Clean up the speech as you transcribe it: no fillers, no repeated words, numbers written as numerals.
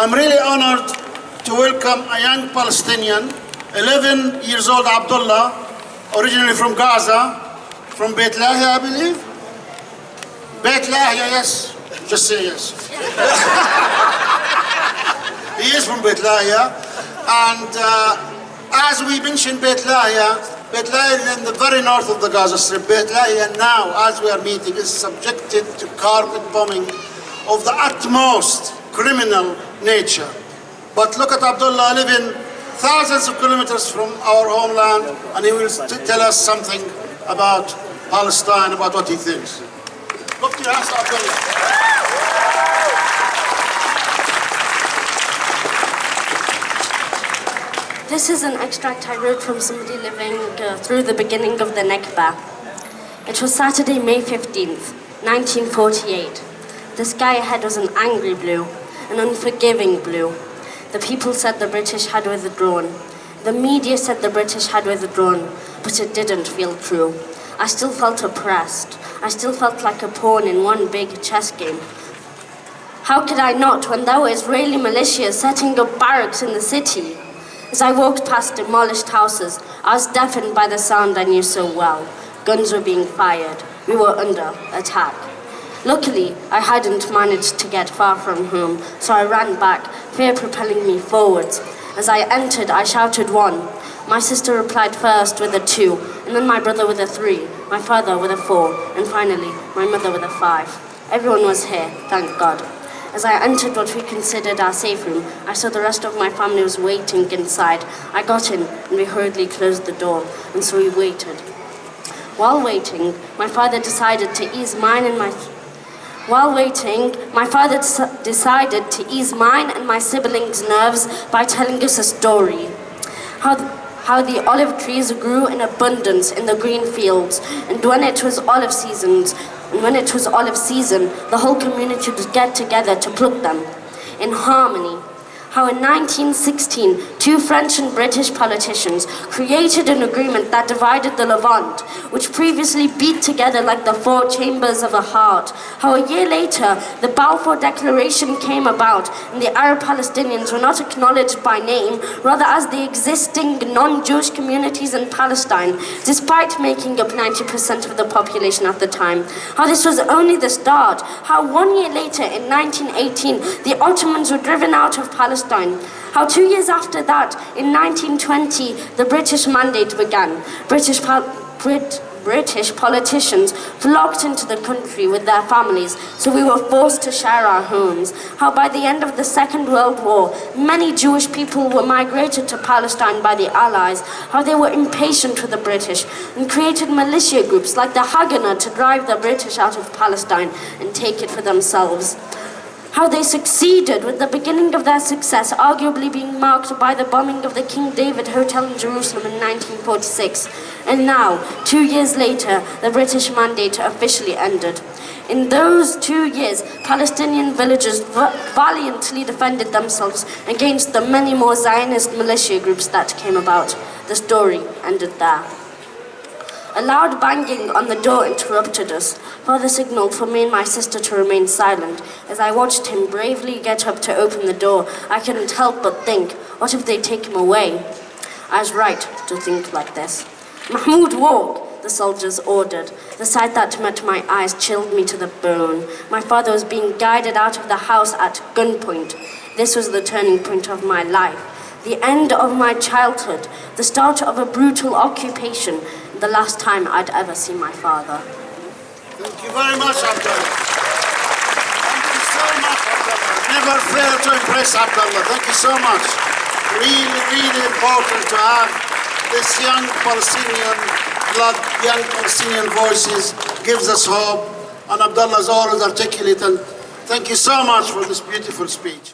I'm really honored to welcome a young Palestinian, 11 years old Abdullah, originally from Gaza, from Beit Lahia, I believe. Beit Lahia, yes. Just say yes. He is from Beit Lahia, and as we mentioned Beit Lahia is in the very north of the Gaza Strip. Beit Lahia now, as we are meeting, is subjected to carpet bombing of the utmost criminal nature. But look at Abdullah living thousands of kilometers from our homeland, and he will tell us something about Palestine, about what he thinks. Look to your hands, Abdullah. This is an extract I wrote from somebody living through the beginning of the Nakba. It was Saturday, May 15th, 1948. The sky ahead was an angry blue, an unforgiving blue. The people said the British had withdrawn. The media said the British had withdrawn, but it didn't feel true. I still felt oppressed. I still felt like a pawn in one big chess game. How could I not when there were Israeli militia setting up barracks in the city? As I walked past demolished houses, I was deafened by the sound I knew so well. Guns were being fired. We were under attack. Luckily, I hadn't managed to get far from home, so I ran back, fear propelling me forwards. As I entered, I shouted 1. My sister replied first with a 2, and then my brother with a 3, my father with a 4, and finally, my mother with a 5. Everyone was here, thank God. As I entered what we considered our safe room, I saw the rest of my family was waiting inside. I got in, and we hurriedly closed the door, and so we waited. While waiting, my father decided to ease mine and my siblings' nerves by telling us a story. How the olive trees grew in abundance in the green fields, and when it was olive season, the whole community would get together to pluck them in harmony. How in 1916, 2 French and British politicians created an agreement that divided the Levant, which previously beat together like the 4 chambers of a heart. How a year later, the Balfour Declaration came about, and the Arab Palestinians were not acknowledged by name, rather as the existing non-Jewish communities in Palestine, despite making up 90% of the population at the time. How this was only the start. How 1 year later, in 1918, the Ottomans were driven out of Palestine. How 2 years after that, in 1920, the British Mandate began. British politicians flocked into the country with their families, so we were forced to share our homes. How by the end of the Second World War, many Jewish people were migrated to Palestine by the Allies. How they were impatient with the British and created militia groups like the Haganah to drive the British out of Palestine and take it for themselves. How they succeeded, with the beginning of their success arguably being marked by the bombing of the King David Hotel in Jerusalem in 1946. And now, 2 years later, the British Mandate officially ended. In those 2 years, Palestinian villagers valiantly defended themselves against the many more Zionist militia groups that came about. The story ended there. A loud banging on the door interrupted us. Father signaled for me and my sister to remain silent. As I watched him bravely get up to open the door, I couldn't help but think, what if they take him away? I was right to think like this. Mahmoud, walk, the soldiers ordered. The sight that met my eyes chilled me to the bone. My father was being guided out of the house at gunpoint. This was the turning point of my life. The end of my childhood, the start of a brutal occupation, the last time I'd ever seen my father. Thank you very much, Abdullah. Thank you so much, Abdullah. Never fail to impress, Abdullah. Thank you so much. Really, really important to have this young Palestinian blood, young Palestinian voices, gives us hope. And Abdullah is always articulate. And thank you so much for this beautiful speech.